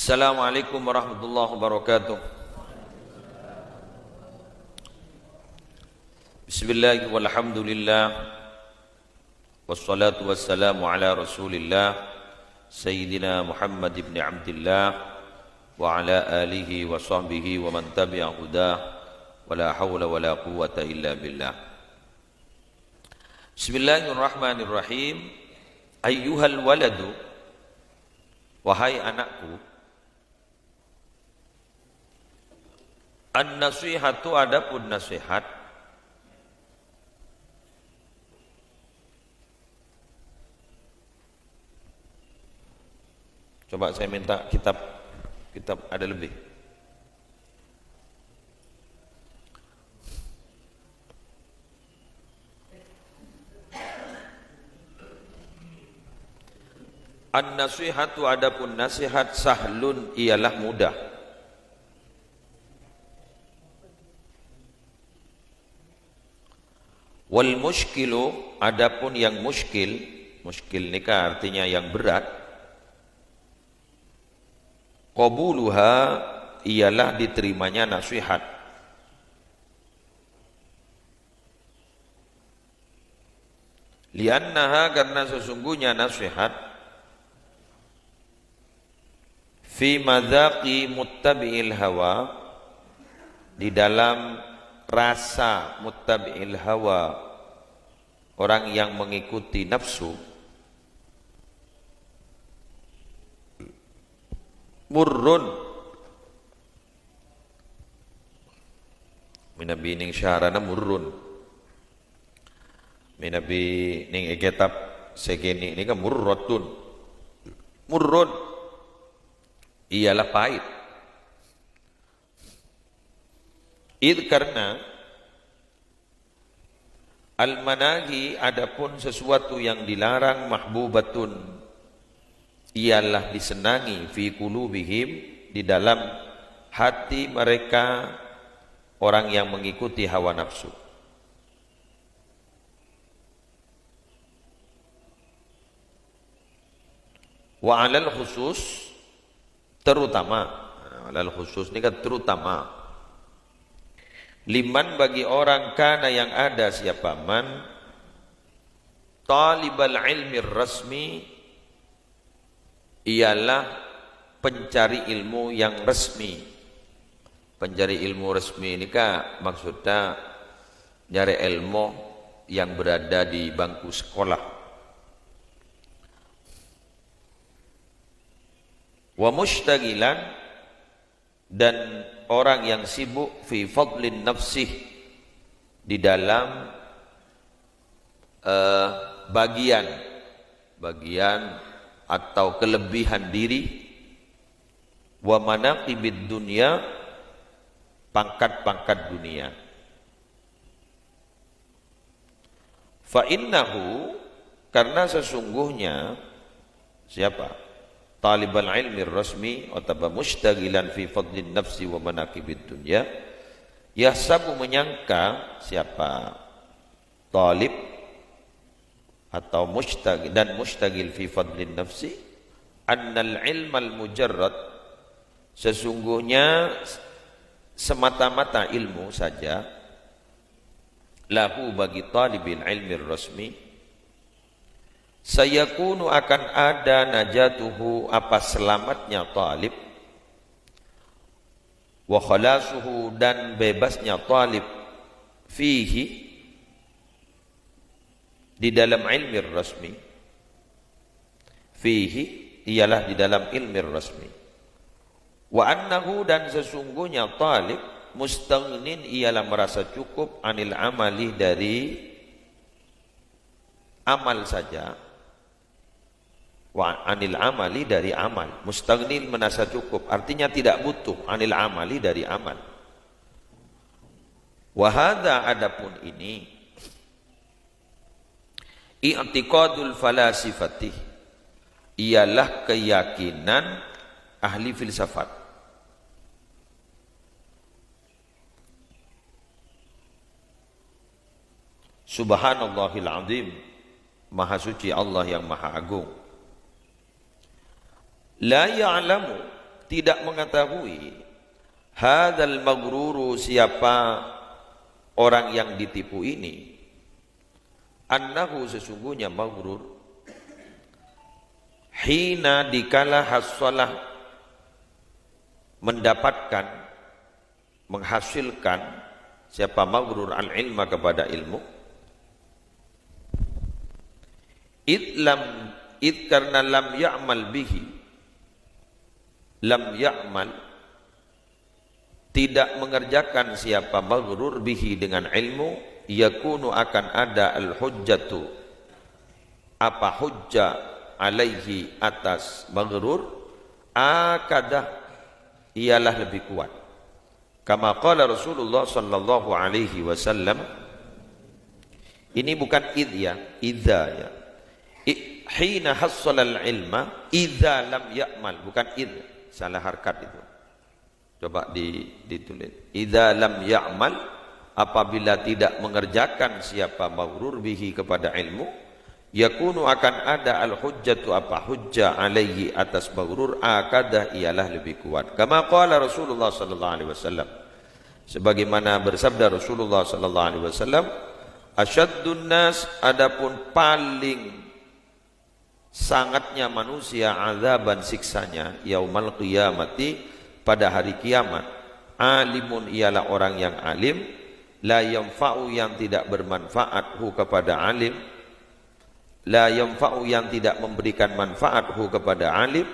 Assalamualaikum warahmatullahi wabarakatuh. Bismillah walhamdulillah wassalatu wassalamu ala rasulillah Sayyidina Muhammad ibn Abdillah wa ala alihi wa sahbihi wa man tabi'a hudah wa la hawla wa la quwwata illa billah. Bismillahirrahmanirrahim. Ayyuhal waladu, wahai anakku, an-nasihatu, adapun nasihat, coba saya minta kitab ada lebih. An-nasihatu, adapun nasihat, sahlun, ialah mudah. Wal mushkilu, adapun yang muskil nikah artinya yang berat, qabuluha, ialah diterimanya nasihat. Liannaha, karena sesungguhnya nasihat, fi madzaqi muttabi'il hawa, di dalam rasa muttabi'il hawa, orang yang mengikuti nafsu, murrun, minabi ning syarana murrun, minabi ning kitab segini ini kan murratun, murrun ialah pahit. Id, karena al-manahi, adapun sesuatu yang dilarang, mahbubatun, ialah disenangi, fi qulubihim, di dalam hati mereka, orang yang mengikuti hawa nafsu. Wa alal khusus, terutama, alal khusus ini kan terutama, liman, bagi orang, kana yang ada siapa man, talibal ilmi rasmi, ialah pencari ilmu yang resmi. Pencari ilmu resmi ini kan maksudnya nyari ilmu yang berada di bangku sekolah. Wa mushtagilan, dan orang yang sibuk, fi fadlin nafsih, di dalam bagian atau kelebihan diri, wa manaqibid dunya, pangkat-pangkat dunia. Fa innahu, karena sesungguhnya siapa? Talibal ilmi rasmi atau mushtagilan fi fadlin nafsi wa manaqibid dunya, yahsabu, menyangka, siapa talib atau mushtagil dan mushtagil fi fadlin nafsi, annal ilmal mujarrad, sesungguhnya semata-mata ilmu saja, lahu, bagi talibil ilmi rasmi, sayakunu, akan ada, najatuhu, apa selamatnya talib, wa khalasuhu, dan bebasnya talib, fihi, di dalam ilmi rasmi, fihi, ialah di dalam ilmi rasmi, wa annahu, dan sesungguhnya talib, mustaghnin, ialah merasa cukup, anil amali, dari amal saja, wa anil amali, dari amal. Mustaghnin, merasa cukup, artinya tidak butuh, anil amali, dari amal. Wa hadza, adapun ini, i'tiqadul falasifati, ialah keyakinan ahli filsafat. Subhanallahil azim, maha suci Allah yang maha agung. La ya'lamu, tidak mengetahui hadzal maghruru, siapa orang yang ditipu ini, annahu, sesungguhnya maghrur, hina, dikala hassalah, mendapatkan, menghasilkan, siapa maghrur al-ilma, kepada ilmu, id karena lam ya'mal bihi, lam ya'mal, tidak mengerjakan siapa maghrur bihi, dengan ilmu, yakunu, akan ada, al-hujjatu, apa hujjah, alaihi, atas maghrur, akadah, ialah lebih kuat. Kama qala Rasulullah sallallahu alaihi wasallam, ini bukan id ya, idza ya. Hina hassalal ilma idza lam ya'mal, bukan id, salah harkat itu. Coba ditulis. Idza lam ya'mal, apabila tidak mengerjakan siapa maghrur bihi, kepada ilmu, yakunu, akan ada, al-hujjatu, apa hujjah, alaihi, atas maghrur, akadah, ialah lebih kuat. Kama qala Rasulullah sallallahu alaihi wasallam, sebagaimana bersabda Rasulullah sallallahu alaihi wasallam, asyaddun nas, adapun paling sangatnya manusia, azaban, siksanya, yaumal qiyamati, pada hari kiamat, alimun, ialah orang yang alim, la yanfa'u, yang tidak bermanfaat, hu, kepada alim, la yanfa'u, yang tidak memberikan manfaat, hu, kepada alim,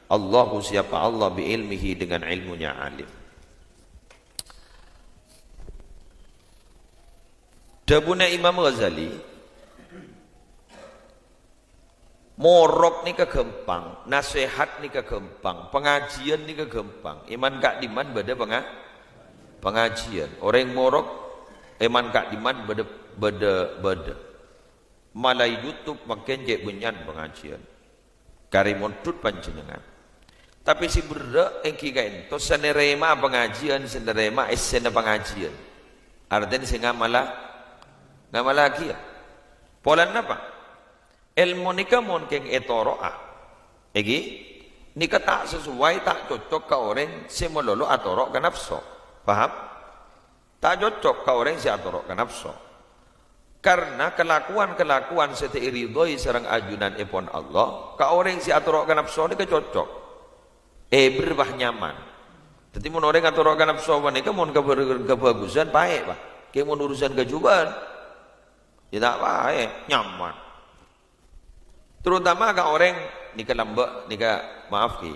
Allahu, siapa Allah, bi ilmihi, dengan ilmunya alim. Dabuna Imam Ghazali, morok ni kegempang, nasihat ni kegempang, pengajian ni kegempang. Iman kak diman beda pengajian. Orang morok iman kak diman beda. Malai YouTube makin jek bunyan pengajian. Karimon tut panjenengan. Tapi si berde engki kain to senerema pengajian, senerema esena pengajian. Artinya sing ngama lagi ya. Polan apa? Ilmu nika mon keng etoroa. Egi nika tak sesuai, tak cocok ke orang si melolo atorok ke nafsu. Paham? Tak cocok ke orang si atorok ke nafsu. Karena kelakuan-kelakuan seti ridhoi sareng ajunan ipon Allah, ka orang si aturok kan nafsu ni kecocok. Berbah nyaman. Jadi mun orang aturok kan nafsu ni mun kebagusan baik bah. Ke mun urusan kejuban tidak baik, nyaman. Terutama ka orang nika lambak nika maaf ki.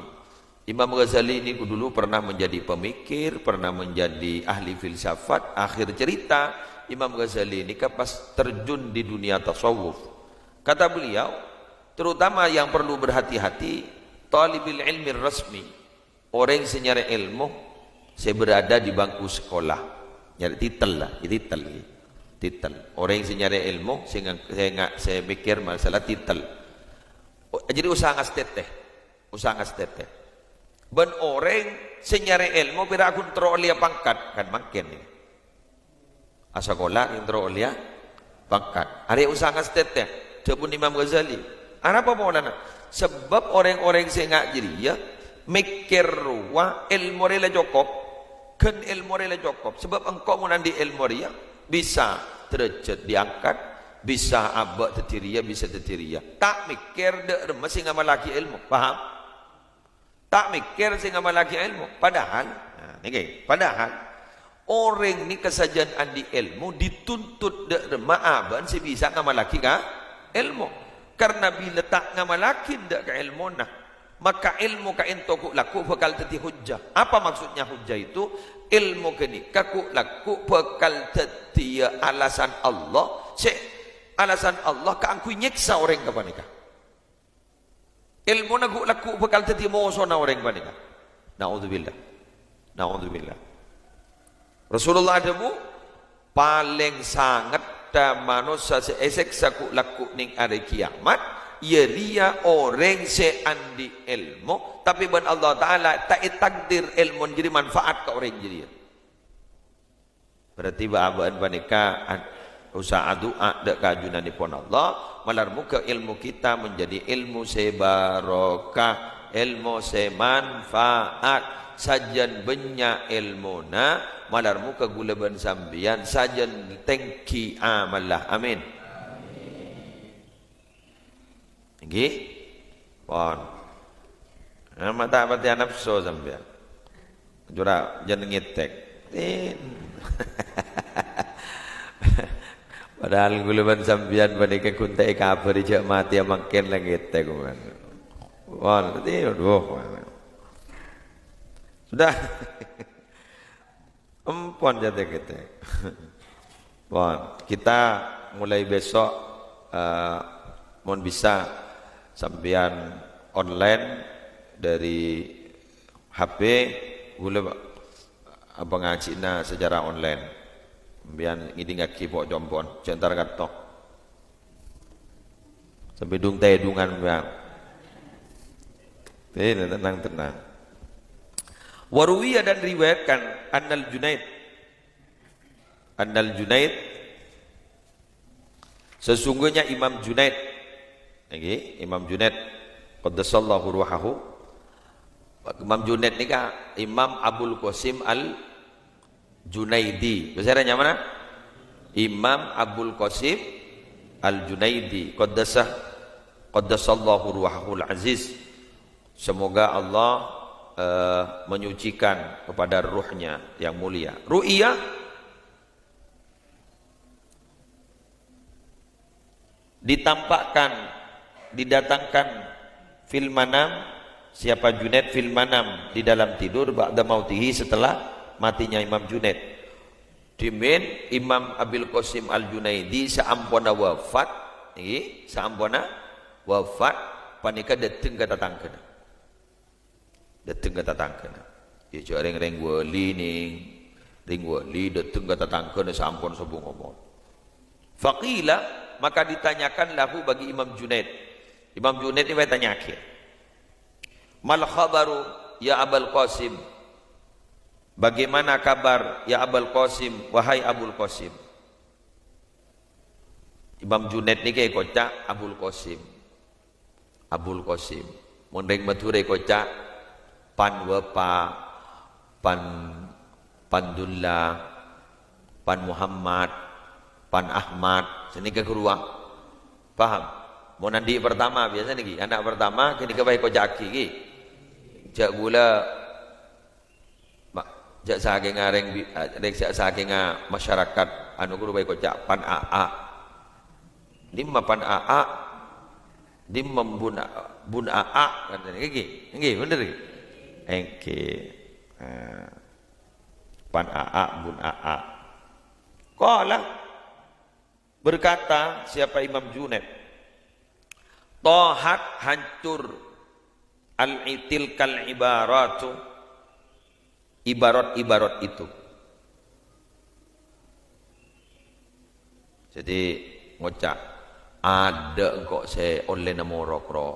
Imam Ghazali ini dulu pernah menjadi pemikir, pernah menjadi ahli filsafat. Akhir cerita Imam Ghazali ini pas terjun di dunia tasawuf, kata beliau, terutama yang perlu berhati-hati, talibul ilmi rasmi, orang yang nyari ilmu, saya berada di bangku sekolah, nyari titel lah, titel. Orang yang nyari ilmu, saya mikir masalah titel. Jadi usaha ngasteteh. Ben orang yang nyari ilmu, bila aku teroleh pangkat, kan makin ini. Asakola yang teroleh pangkat. Ada usaha ngasteteh. Jepun Imam Ghazali. Apa maulana? Sebab orang-orang yang ngak jadi ya mikir ruah ilmu rela cukup, kan ilmu rela cukup. Sebab engkau menandi ilmu dia bisa derajat diangkat, bisa abak tetiria, bisa tetiria. Tak mikir dek masih ngamal lagi ilmu. Paham? Tak mikir sih ngamal lagi ilmu. Padahal, padahal orang ni kesajian andi ilmu dituntut dek remaaban si bisa ngamalaki ka ilmu. Karena bila tak ngamalaki dek ka ilmu nah, maka ilmu ka ento ku laku bakal teti hujjah. Apa maksudnya hujjah itu? Ilmu kini kaku laku bakal teti alasan Allah. Alasan Allah ka angku nyeksa orang ka panika. Ilmu na ku laku bakal teti moso na orang panika. Naudzubillah. Rasulullah adamu paling sangat manusia seesek saku laku ning hari kiamat, ya dia orang se andi ilmu, tapi ban Allah Taala tak takdir ilmu jadi manfaat ke orang jadi. Berarti baaban panika usaha doa dek kajunan pun Allah, malar muka ilmu kita menjadi ilmu sebarokah, ilmu semanfaat sajan benya ilmuna malarmu kegulaban sambian sajan tengki amalah amin nggih pon mata pati nafsu sambian jura jangan ngetek padahal gulaban sambian panika kuntai kabar ijak mati makin lagi ngetek kan wah sudah empon jatuh kita kita mulai besok mohon bisa sambian online dari HP gula apa ngajina secara online biar ngidi ngaki pok jompon centar katok sampai dung tedungan biar tenang Waruwiyah dan riwayatkan Annal Junaid sesungguhnya Imam Junaid Imam Junaid qaddasallahu ruhahu Imam Junaid ni kan Imam Abul Qasim Al-Junaidi bahasanya mana? Imam Abul Qasim Al-Junaidi qaddasallahu ruhahu al-aziz semoga Allah menyucikan kepada ruhnya yang mulia. Ru'iyah ditampakkan, didatangkan fil manam, siapa Junaid fil manam di dalam tidur ba'da mautihi setelah matinya Imam Junaid. Dimin Imam Abil Qasim Al-Junaidi saampona wafat, saampona wafat panika dateng kata tangkena. Dateng kata tangkena. Ya jarang ring wali ning, ring wali dateng kata tangkena saampon sebung ngomong. Faqila maka ditanyakan lahu bagi Imam Junaid. Imam Junaid ini bertanya akhir. Mal khabaru ya Abul Qasim? Bagaimana kabar ya Abul Qasim, wahai Abul Qasim? Imam Junaid ni kayak kocak Abul Qasim. Abul Qasim. Mondeng mature kocak pan wepa, pan Pan Muhammad, Pan Ahmad, sini ke keruang. Paham? Mau nandi pertama biasa nih, anak pertama kini ke baik kocak ki. Jak gula jak saking ngareng jak saking masyarakat anu guru baik kocak pan AA. Lima pan AA, lima bun AA kan ini. Nggih, bener iki. Engke. Pan AA bun AA. Qala berkata siapa Imam Junaid, tahat hancur al-itil kal ibaratu, ibarat-ibarat itu. Jadi ngocak ada engkau saya oleh nama rokro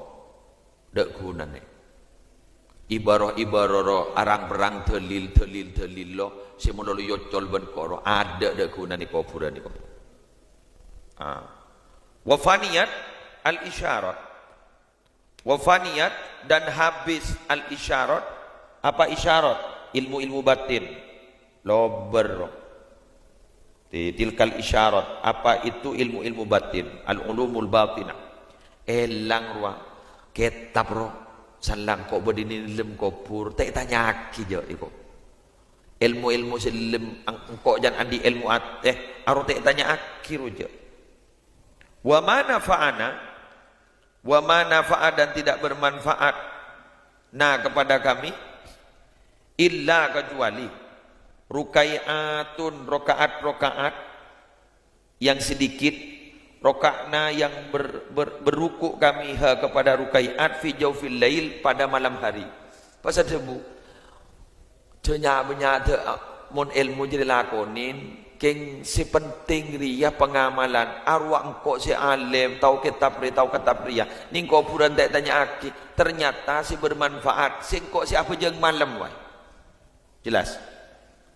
dek guna nih ibarah arang-berang telil lo si menolu yocol ben koro ada dek guna nih kuburan nih wafaniyat al-isyarat, wafaniyat dan habis al-isyarat. Apa isyarat? Ilmu-ilmu batin lober tilkal isyarat. Apa itu ilmu-ilmu batin? Al-ulumul batinah elang ruang kitab roh salang kok berdini lem kopur tak tanya aki je iko ilmu-ilmu selim kok jangan andi ilmu aro tak tanya aki ruja wa mana fa'ana wa mana fa'a dan tidak bermanfaat nah kepada kami illa kecuali rukai'atun rokaat yang sedikit rokakna yang berrukuk kami kepada rukai'at fi jawfil lail pada malam hari pasal sebu benya mon ilmu jadi lakonin keng si penting ria pengamalan arwah engkau si alim tahu kitab ria ning kau puran tak tanya aki ternyata si bermanfaat si engkau si apa jeng malam wai jelas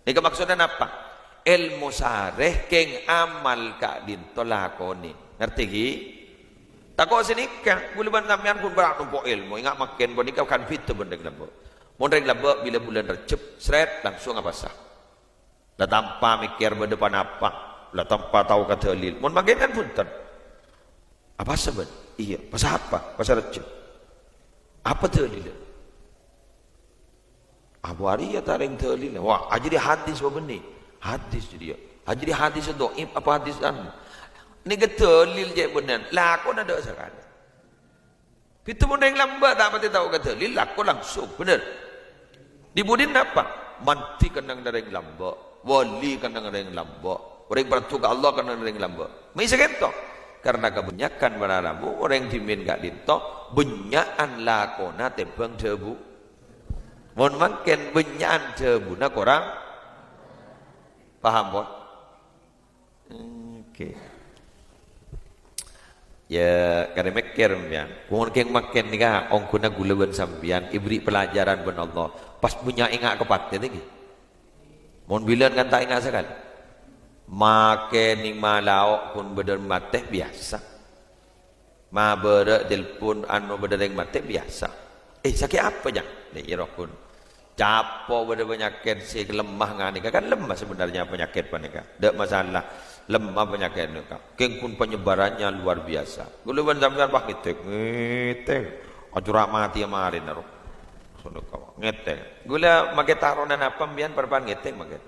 ini maksudnya apa ilmu sareh keng amal kak din tolakoni ngerti ki Takut senikah, gula ban sampean pun berak numpuk ilmu, ingat makin bon nikah kan fitur bendeng lambo. Mon reng lambo bila bulan Rejab, seret langsung apa sah. Lah tanpa mikir berdepan apa, lah tanpa tahu kata lil. Mon makin kan punten. Apa sebab? Iya, pasal apa? Pasal Rejab. Apa lil? Abu hari ya taring lil. Wah, jadi hadis apa ni? Hadis dia. Jadi hadis doib apa hadis anu? Ni kata lil je benar. Lakon ada sekali. Itu pun yang lambat tak pasti tahu kata lil lakon langsung benar. Dibudin apa? Manti kandang dari yang lambat, wali kandang dari yang lambat, orang bertukar Allah kandang dari yang lambat. Mesti gitu. Karena kebanyakan beraramu orang dimin gak dinto benyakan lakona tembang debu. Mohon makin benyakan debu nak orang paham bon? Okey. Ya, kada mikir sampean. Wong keng makan ni kah ong kuna gula ben sampean ibri pelajaran ben Allah. Pas punya ingat kepat lagi. Mon bilan kan tak ingat sekali. Makan ning malau pun beder mateh biasa. Ma bere telpon anu beder mateh biasa. Sakit apa jah? Ni irokun. Capo beder penyakit si lemah ngani kan lemah sebenarnya penyakit panika. Dak masalah. Lemah penyakit mereka. Keng pun penyebarannya luar biasa. Gula ban sampean bah ngetek. Ajura mati amarin naro. Sono kaw. Ngetek. Gula make taronan apa mbian perpan ngetek make.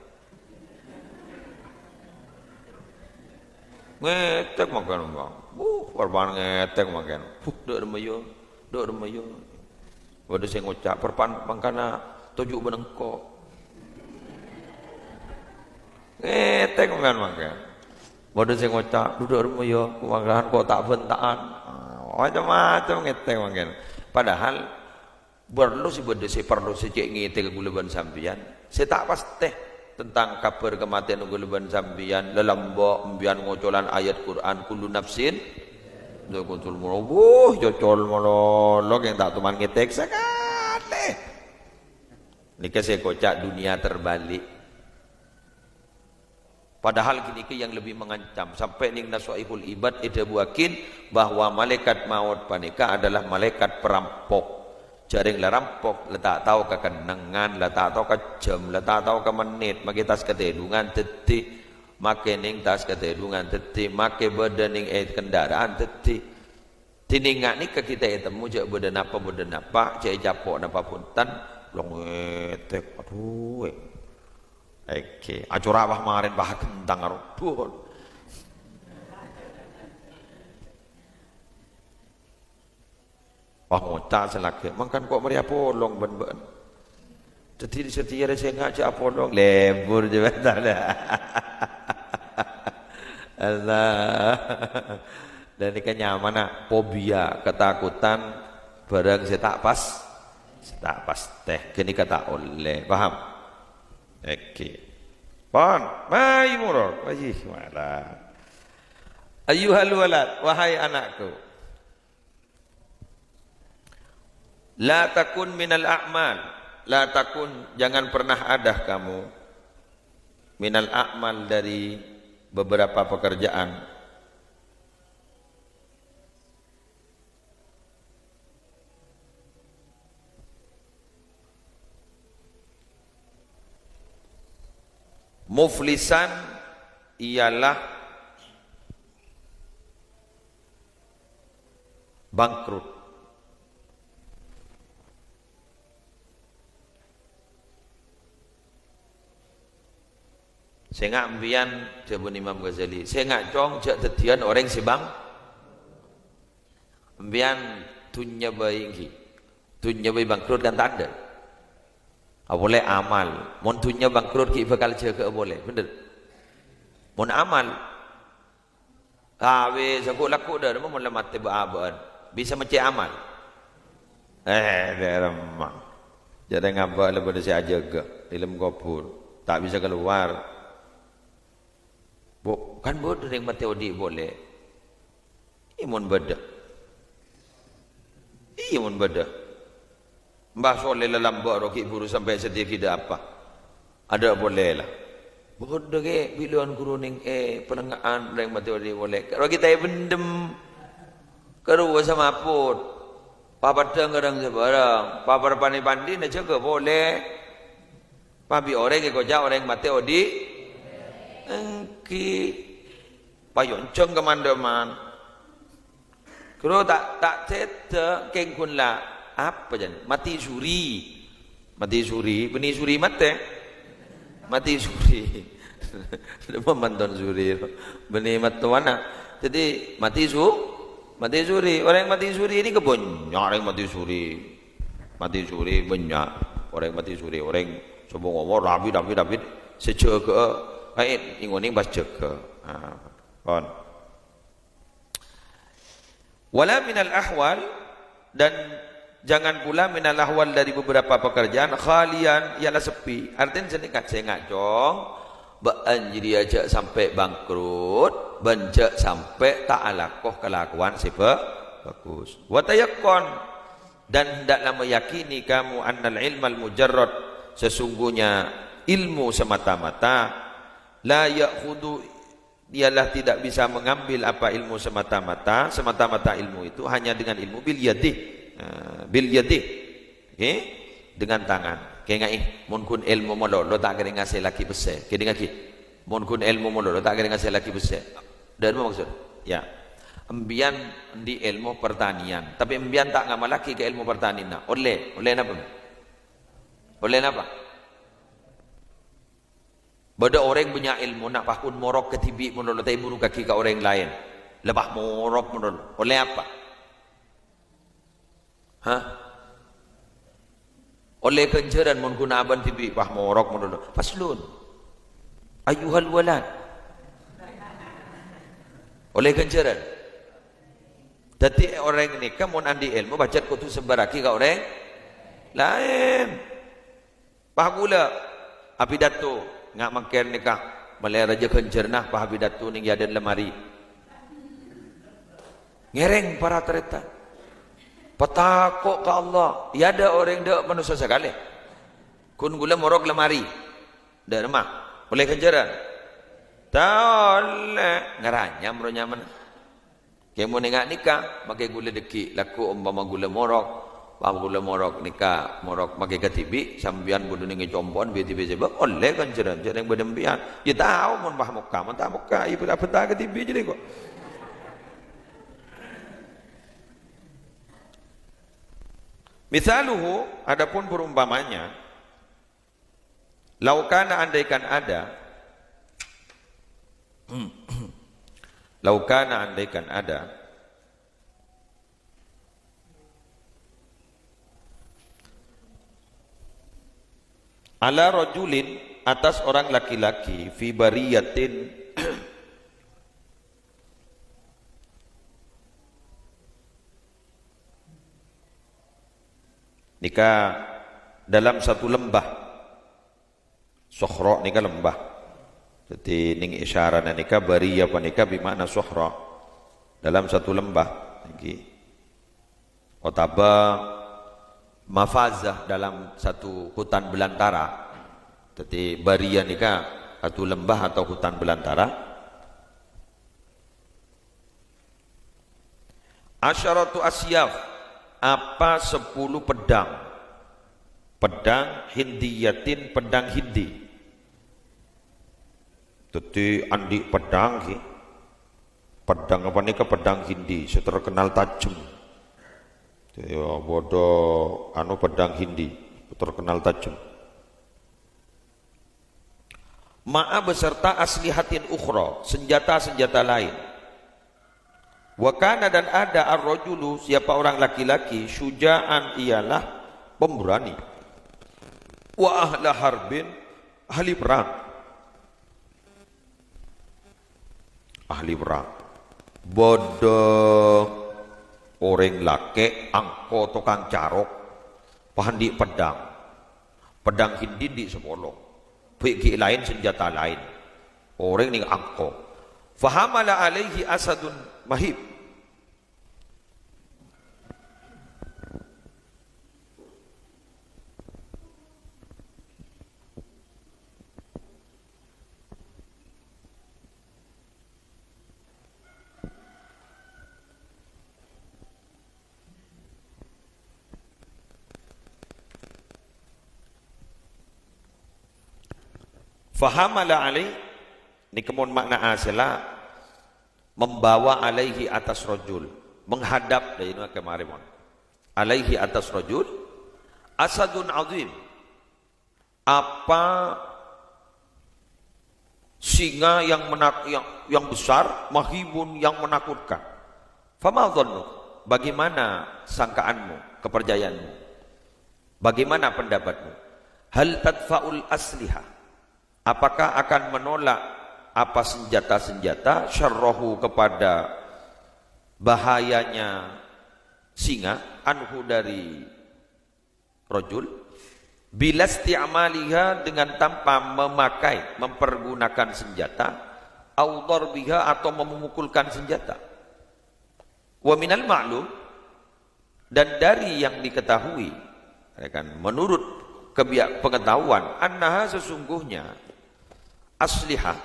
Ngetek makan bang. Perpan ngetek makan. Dok remayo. Dok remayo. Waduh saya ngucap perpan mangkana tujuh benengkok. Ngetek makan. Waduh saya ngocak, duduk rumah ya, kemanggahan kok tak bentaan. Macam-macam ngetek mungkin. Padahal, perlu sih benda saya perlu secek ngetek ke gulaban sambian. Saya tak pasti tentang kabar kematian gulaban sambian. Lelambok, membian ngocolan ayat Quran, kullu nafsin. Jokul mulu, jocol monolog yang tak tuman ngetek sekali. Ini saya kocak dunia terbalik. Padahal kini yang lebih mengancam sampai ning Nasuihul Ibad ida buakin bahwa malaikat maut panika adalah malaikat perampok. Jaring la rampok, letak tahu ke kenangan, letak tahu ke jam, letak tahu ke menit, maki tas ketedungan detik, maki ning tas ketedungan detik, maki badan ning kendaraan detik. Tiningat ni ke kita temu jak badan apa, cek japok napa punten, long etek, aduh. Oke, acura bah marin bah kentang aruh. Wah ngocak selagi, makan kok meriah polong ben-ben. Jadi setia saya ngajak polong, lebur je bentar dah. Allah. Dan ini kan nyaman nak, fobia, ketakutan, barang saya tak pas teh, kini kata oleh, paham? Okey. Pon, mai muror, wajih malah. Ayyuhal walad, wahai anakku. La takun minal a'mal. La takun, jangan pernah ada kamu minal a'mal dari beberapa pekerjaan. Muflisan ialah bangkrut. Saya ngak ambian jabun Imam Ghazali. Saya ngak cong jak tetian orang sibang. Ambian tunya bayi bangkrut kan tak ada. Boleh amal. Mon tunya bangkrut ki bakal jaga boleh. Bener. Mon amal. Awe sakut laku dah mon lemat tebaan. Bisa macam amal. Dia remang. Jadi ngapa lepas tu saya jaga dalam kubur. Tak bisa keluar. Kan bodoh yang mati odi boleh. Imun beda. Imun beda. Mbah soleh dalam roki buru sampai sedia kita apa? Ada boleh lah. Bodoh ke biluan kuruning penengaan yang mati odi boleh. Kalau kita bendem Kedua sama pun. Papadang kadang sebarang. Papar pandi-pandi nak jaga boleh. Pabi orang yang koja orang mati odi. Engki. Payoncong kemandaman. Kalau tak cerita keng kun lah apa jan mati suri benih suri mati suri lepas mantan suri benih mati mana jadi mati suri orang yang mati suri ini kebanyak orang mati suri banyak orang mati suri orang coba ngomong David sejaga ayat ingin bas jaga kon wala minal ahwal dan jangan pula minal ahwal dari beberapa pekerjaan khalian ialah sepi. Artinya senikat saya ngacong banjiri aja sampai bangkrut, banjak sampai tak alakoh kelakuan sebab bagus. Wa tayaqqan dan hendaklah meyakini kamu annal ilmal mujarrad sesungguhnya ilmu semata-mata la ya'khudhu dialah tidak bisa mengambil apa ilmu semata-mata ilmu itu hanya dengan ilmu bil yadih okay? Dengan tangan kayak ngai mun kun ilmu mololo tak kena ngasih laki besar kayak dengar ki mun kun ilmu mololo tak kena ngasih laki besar dan apa maksud ya embian di ilmu pertanian tapi embian tak ngamal laki ke ilmu pertanian oleh apa Bada orang punya ilmu nak pakun morok ke tibi menurut tapi buru kaki ke orang lain. Lebah morok menurut. Oleh apa? Hah? Oleh kenceran mun guna aban tibi pah morok menurut. Faslun. Ayuhal walad. Oleh kenceran. Jadi orang ini kamu andi ilmu baca kutu sebaraki ke orang lain. Pah gula api datu ngak makan nikah malai raja kencernah pahabi datu ning yadan lemari ngereng para tereta petakok ke Allah ya ada orang dak manusia sekali kun gula morok lemari dak remah boleh kenceran tole ngaranya meronya mana kemo nengak nikah makai gula deki laku umpama gula morok gula morok nikah morok makai katibi sambian bodoh ning compon beti sebab oleh kan cerang bedempian ya tahu mun bah muka mun tak muka ibu dak betah katibi jadi kok misaluhu adapun perumpamanya laukana andaikan ada laukana andaikan ada ala rajulin atas orang laki-laki fi bariyatin nikah dalam satu lembah sohro nikah lembah jadi ning isyarat nikah bariyah nikah bermakna sohro dalam satu lembah lagi otaba mafazah dalam satu hutan belantara. Jadi barian nikah satu lembah atau hutan belantara. Asyaratu asyaf apa 10 pedang. Pedang hindiyatin pedang hindi. Jadi andi pedang ki. Pedang apa nikah pedang hindi terkenal tajam. Ya bodoh anu pedang hindi terkenal tajam. Ma'a beserta aslihatin ukhra senjata-senjata lain. Wa kana dan ada ar-rajulu siapa orang laki-laki syuja'an ialah pemberani. Wa ahla harbin ahli perang. Ahli perang. Bodoh orang laki angko tukang carok pahandi pedang hindi di sepuluh pergi lain senjata lain orang ni angko fahamala alaihi asadun mahib Fahamala alaih, ini kemun makna asla membawa alaihi atas rajul, menghadap dari ini kemarin alaihi atas rajul asadun azim, apa singa yang besar, mahibun yang menakutkan. Fama dhannuk, bagaimana sangkaanmu, kepercayaanmu, bagaimana pendapatmu? Hal tadfa'ul asliha, apakah akan menolak apa senjata-senjata syarrahu kepada bahayanya singa, anhu dari rajul, bila isti'amaliha dengan tanpa memakai, mempergunakan senjata, au darbiha atau memukulkan senjata. Wa minal ma'lum, dan dari yang diketahui, menurut pengetahuan, annaha sesungguhnya aslihah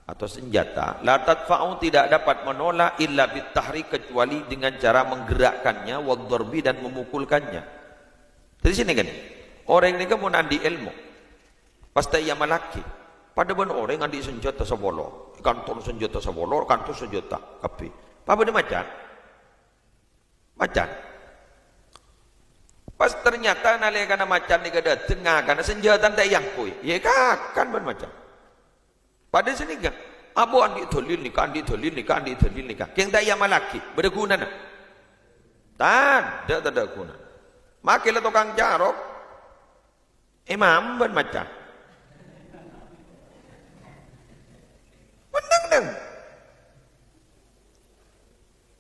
atau senjata, la tadfa'u tidak dapat menolak illa bitahrik, kecuali dengan cara menggerakkannya, wa darbi dan memukulkannya. Dari sini kan orang ini kan mau nandi ilmu, pasti ia malaki. Pada benar orang nandi senjata sabolo, kantor senjata sabolo, kantor senjata kapi. Apa dia macan. Pas ternyata nalekana macan ni kada tengah kana senjata tak yang koi. Ya kan ban macan. Pada sini kan abu andi tholil ni kan, andi tholil ni kan, andi tholil ni kan. Keng tak yang malaki berguna na. Tak ada guna. Makilah tukang jarok imam ban macan. Menang.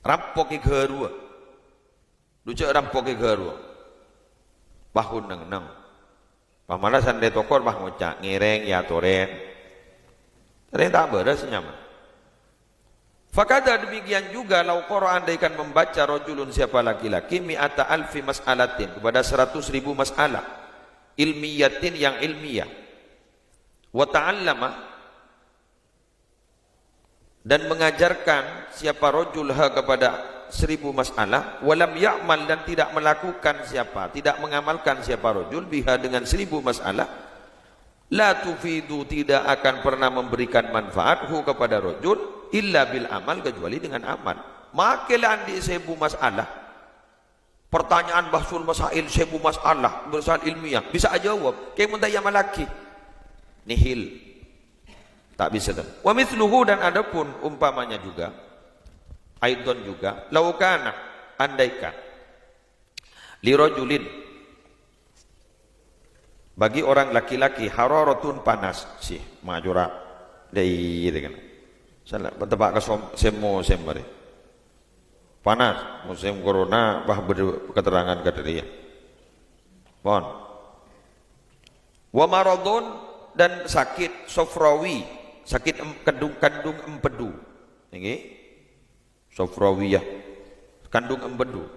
Rampok ke gerua. Lucu rampok ke gerua. Bahun nang. Pamalasan de tokor bah ngocak ngireng ya toren. Toren tak beres nyaman. Fakada demikian juga lau qara andaikan membaca rajulun siapa laki-laki mi'ata alfi mas'alatin kepada 100.000 masalah ilmiyatin yang ilmiah. Wa ta'allama dan mengajarkan siapa rajul kepada 1000 masalah, walam ya'mal dan tidak melakukan siapa, tidak mengamalkan siapa rajul biha dengan 1000 masalah, la tufidu tidak akan pernah memberikan manfaat hu kepada rajul illa bil amal, kecuali dengan amal. Makilah di 1000 masalah, pertanyaan bahsul masail 1000 masalah bersal ilmiah bisa aja jawab, kayak muntah yang malaki nihil, tak bisa. Wa mithluhu dan adapun umpamanya juga aidon juga laukana andaikan lirajulin bagi orang laki-laki hararatun panas sih majura dai dengan salah betebak ke semo semare panas musim corona bah keterangan kadria pon wa maradun dan sakit sofrawi, sakit kandung empedu nggih. Sofrawiyah, kandung empedu.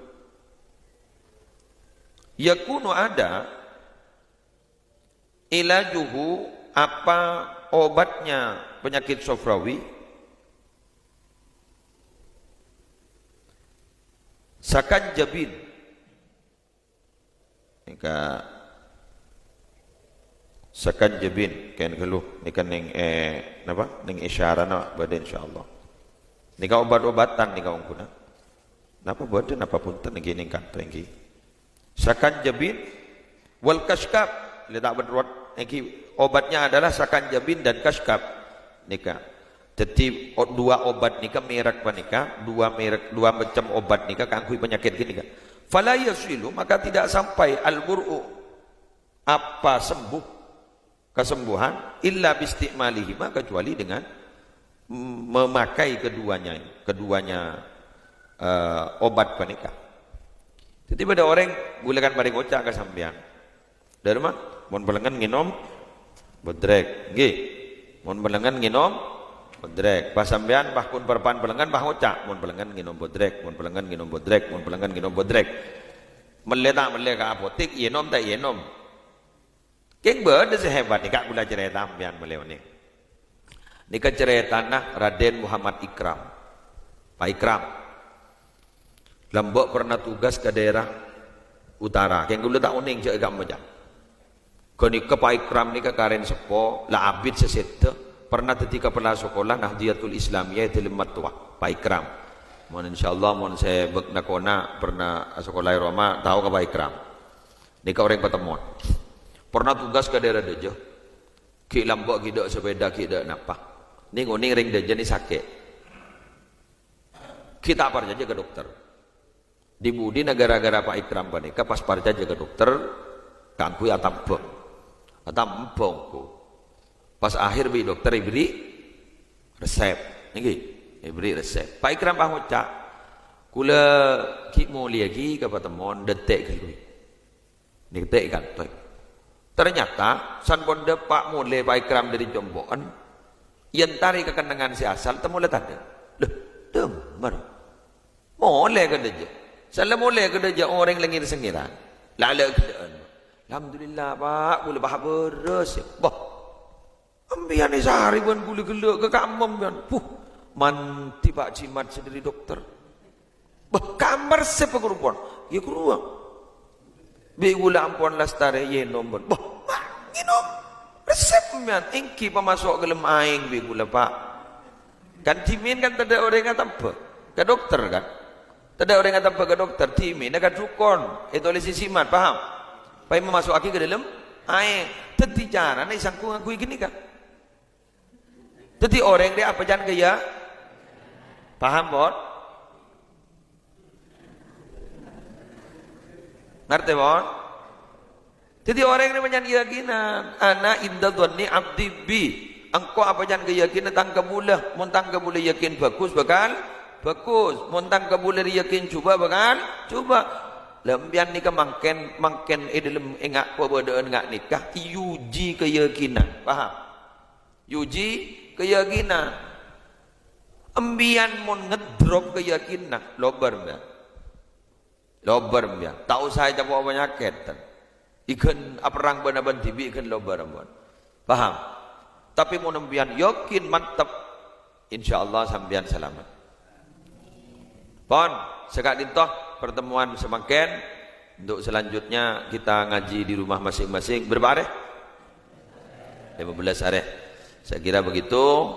Yakunu ada ilajuhu, apa obatnya penyakit sofrawi, sakan jabin. Nika sakan jabin kan keluh nika ning napa ning isyara na bade insyaallah. Nika obat-obatan nika wong kuna. Napa boten napa punten niki ning kanto iki. Sakan jabin wal kashkab, le tak berbuat niki obatnya adalah sakan jabin dan kashkab. Nika. Jadi dua obat nika merek panika, dua macam obat nika kangkui penyakit gini kan. Fala yasilu, maka tidak sampai al-bur'u apa sembuh kesembuhan illa bisti'malihi, kecuali dengan memakai keduanya obat panika. Jadi pada orang gulakan bari kocak ke sampean. Dari mana? Mun belengan nginom bodrek. Nggih. Mun belengan nginom bodrek. Pas sampean bah kun perpan belengan bah kocak. Mun belengan nginom bodrek, mun belengan nginom bodrek, mun belengan nginom bodrek. Meleta ka apotek yenom tak yenom. Keng berde sehebat ni kak gula cerita sampean melew ni. Nika cerita nah Raden Muhammad Ikram. Pak Ikram Lombok pernah tugas ke daerah utara. Yang dulu tak uning cek agak macam. Kani ke Pak Ikram ni ke karen sepo la abid sesette pernah ketika pernah sekolah Nahdiyatul Islamiyah itu lemat tua Pak Ikram. Mohon insyaallah mohon saya bek nakona pernah sekolah Roma tahu ke Pak Ikram. Ni ke orang pertemuan. Pernah tugas ke daerah Dejo. Ki lambok ki dak sepeda ki dak napa. Ni ngoni ring Dejo ni sakit. Kita parja ke dokter. Di budi negara-negara Pak Ikram bani ka pas parja ke dokter kangku atambek. Atampongku. Pas akhir bi dokter ibri resep. Niki, ibri resep. Pak Ikram pahocak. Kula ki mulia ki ka patemon detek kelui. Ni detek kan toy. Ternyata san bonde Pak Mule Pak Ikram dari Jomboan yen tari kekenangan si asal temu le tanda. Leh, demar. Mole ke deje. Salah mole ke deje orang lengir sengiran. Lala kedaan. Alhamdulillah Pak, boleh bahas beres ya. Bah, ambian ni sehari pun boleh gelak ke kamar ambian. Manti Pak Cimat sendiri dokter. Bah, kamar siapa kerupuan? Ya keruang. Begula ampun lastare ye nombor. Bah, minum resep ambian. Engki pemasok gelem aing begula Pak. Kan timin kan tidak orang kata apa? Ke dokter kan? Tidak orang kata apa ke dokter timin. Nak dukon. Itu oleh sisimat, paham? Pai memasuk aki ke dalam air. Teti cara ni sangku ngakui gini kan. Teti orang dia apa jangan gaya. Paham bot? Ngerti bot? Teti orang ni macam keyakinan. Ana inda dhanni abdi bi. Engkau apa jangan keyakinan tang kebulah. Montang kebulah yakin bagus bakal bagus. Montang kebulah yakin cuba bakal cuba. Lembian nikah mangken dalam engak perbedaan engak nikah yuji keyakinan, paham? Yuji keyakinan. Embian mon ngedrop keyakinan, lobar mbak. Tahu saya campur penyakit. Ikan perang benar-benar tibi ikan lobar mbak. Paham? Tapi mon embian yakin mantap, insyaallah sambian selamat. Pon, sekak dintoh pertemuan semakin untuk selanjutnya kita ngaji di rumah masing-masing berapa hari? 15 hari. Saya kira begitu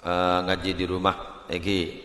ngaji di rumah lagi